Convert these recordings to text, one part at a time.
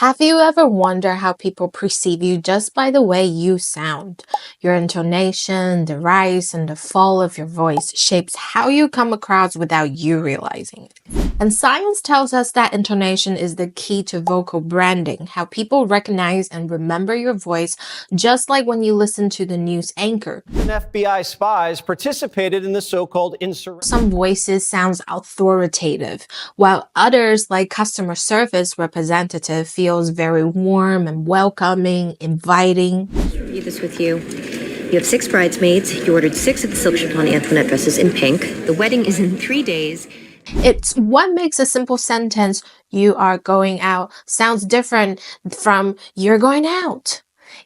Have you ever wondered how people perceive you just by the way you sound? Your intonation, the rise and the fall of your voice shapes how you come across without you realizing it. And science tells us that intonation is the key to vocal branding, how people recognize and remember your voice, just like when you listen to the news anchor. FBI spies participated in the so-called insurrection. Some voices sounds authoritative, while others, like customer service representative, feels very warm and welcoming, inviting. Review this with you. You have 6 bridesmaids. You ordered 6 of the silk chiffon Antoinette dresses in pink. The wedding is in 3 days. It's what makes a simple sentence, "you are going out," sounds different from "you're going out."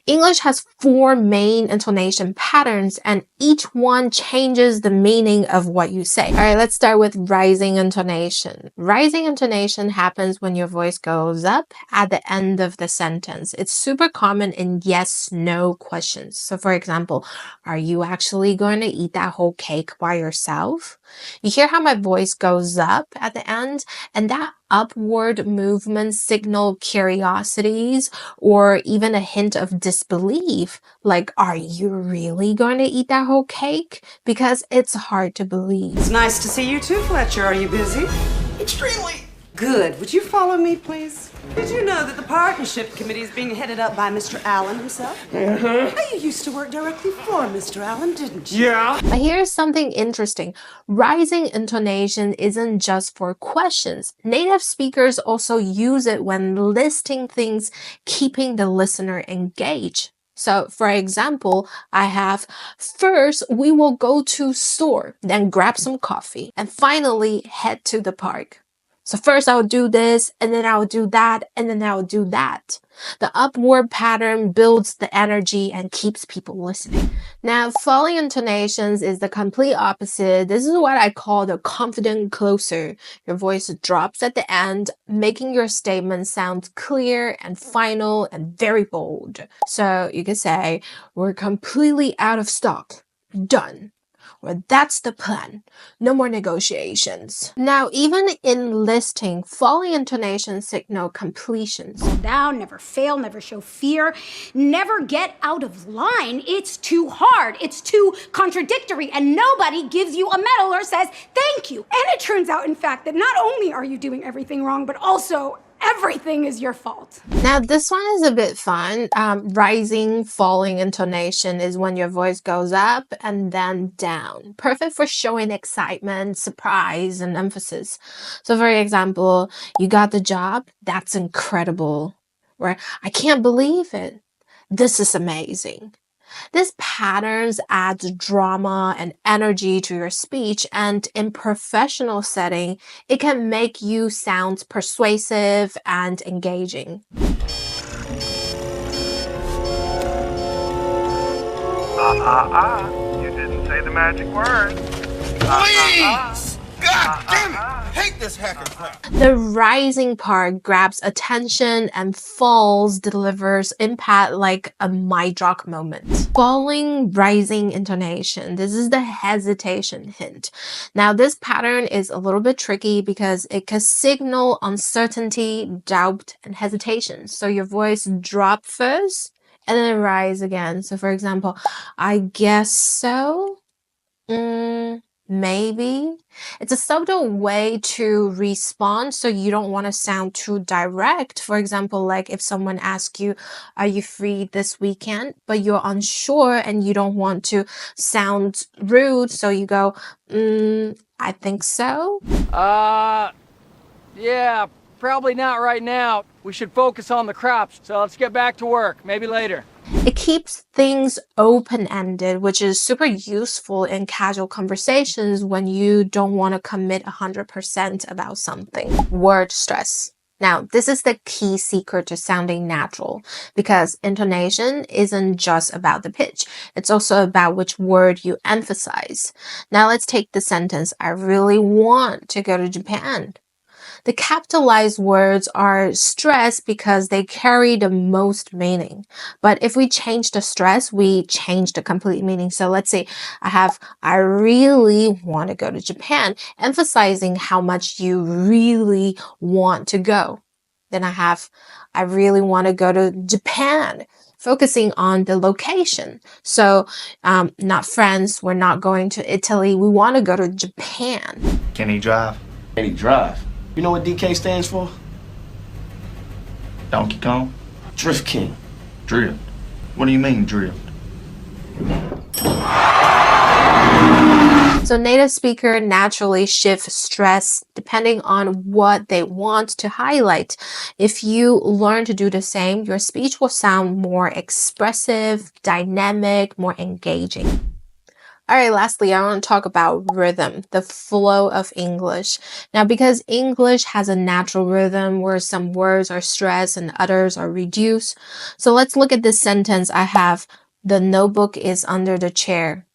English has 4 main intonation patterns, and each one changes the meaning of what you say. All right, let's start with rising intonation. Rising intonation happens when your voice goes up at the end of the sentence. It's super common in yes/no questions. So for example, are you actually going to eat that whole cake by yourself? You hear how my voice goes up at the end, and that upward movement signal curiosities or even a hint of disbelief, like, are you really going to eat that whole cake? Because it's hard to believe. It's nice to see you too, Fletcher. Are you busy? Extremely. Good. Would you follow me, please? Did you know that the partnership committee is being headed up by Mr. Allen himself? You used to work directly for Mr. Allen, didn't you? Yeah. But here's something interesting. Rising intonation isn't just for questions. Native speakers also use it when listing things, keeping the listener engaged. So, for example, I have, first, we will go to store, then grab some coffee, and finally head to the park. So first I'll do this, and then I'll do that, and then I'll do that. The upward pattern builds the energy and keeps people listening. Now, falling intonations is the complete opposite. This is what I call the confident closer. Your voice drops at the end, making your statement sound clear and final and very bold. So you could say, we're completely out of stock. Done. Or that's the plan. No more negotiations. Now, even in listing, falling intonation signal completions. Down, never fail, never show fear, never get out of line. It's too hard. It's too contradictory, and nobody gives you a medal or says thank you. And it turns out, in fact, that not only are you doing everything wrong, but also everything is your fault. Now, this one is a bit fun. Rising, falling intonation is when your voice goes up and then down. Perfect for showing excitement, surprise, and emphasis. So, for example, you got the job. That's incredible. Or, I can't believe it. This is amazing. These patterns add drama and energy to your speech, and in professional setting, it can make you sound persuasive and engaging. You didn't say the magic word. Please! God damn it! Hate this hacking crap. The rising part grabs attention and falls delivers impact like a mic drop moment. Falling, rising intonation. This is the hesitation hint. Now, this pattern is a little bit tricky because it can signal uncertainty, doubt, and hesitation. So your voice drop first and then rise again. So for example, I guess so. Maybe. It's a subtle way to respond so you don't want to sound too direct. For example, like if someone asks you, are you free this weekend? But you're unsure and you don't want to sound rude. So you go, I think so. Yeah, probably not right now. We should focus on the crops. So let's get back to work. Maybe later. It keeps things open-ended, which is super useful in casual conversations when you don't want to commit 100% about something. Word stress. Now, this is the key secret to sounding natural because intonation isn't just about the pitch. It's also about which word you emphasize. Now, let's take the sentence, I really want to go to Japan. The capitalized words are stressed because they carry the most meaning. But if we change the stress, we change the complete meaning. So let's say I really want to go to Japan, emphasizing how much you really want to go. Then I really want to go to Japan, focusing on the location. So, not France, we're not going to Italy, we want to go to Japan. Can he drive? Can he drive? You know what DK stands for? Donkey Kong? Drift King. Drift. What do you mean, drift? So native speaker naturally shift stress depending on what they want to highlight. If you learn to do the same, your speech will sound more expressive, dynamic, more engaging. All right, lastly, I want to talk about rhythm, the flow of English. Now, because English has a natural rhythm where some words are stressed and others are reduced. So let's look at this sentence I have. The notebook is under the chair.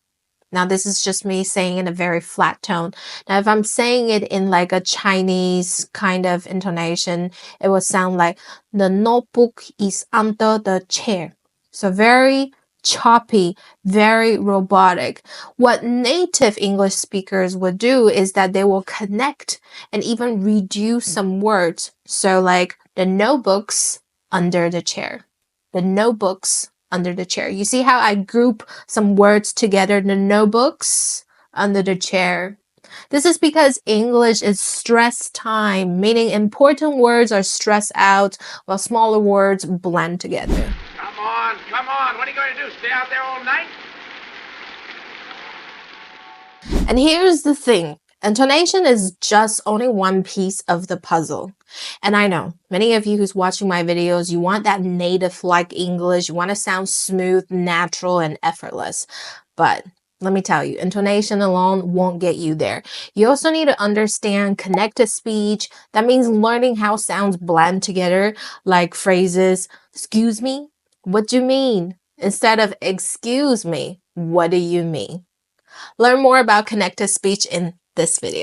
Now, this is just me saying in a very flat tone. Now, if I'm saying it in like a Chinese kind of intonation, it will sound like the notebook is under the chair. So very choppy, very robotic. What native English speakers would do is that they will connect and even reduce some words. So like the notebooks under the chair. The notebooks under the chair. You see how I group some words together? The notebooks under the chair. This is because English is stress time, meaning important words are stressed out while smaller words blend together. Come on. What are you going to do? Stay out there all night? And here's the thing. Intonation is just only one piece of the puzzle. And I know many of you who's watching my videos, you want that native-like English. You want to sound smooth, natural, and effortless. But let me tell you, intonation alone won't get you there. You also need to understand connected speech. That means learning how sounds blend together, like phrases, excuse me, what do you mean? Instead of excuse me, what do you mean? Learn more about connected speech in this video.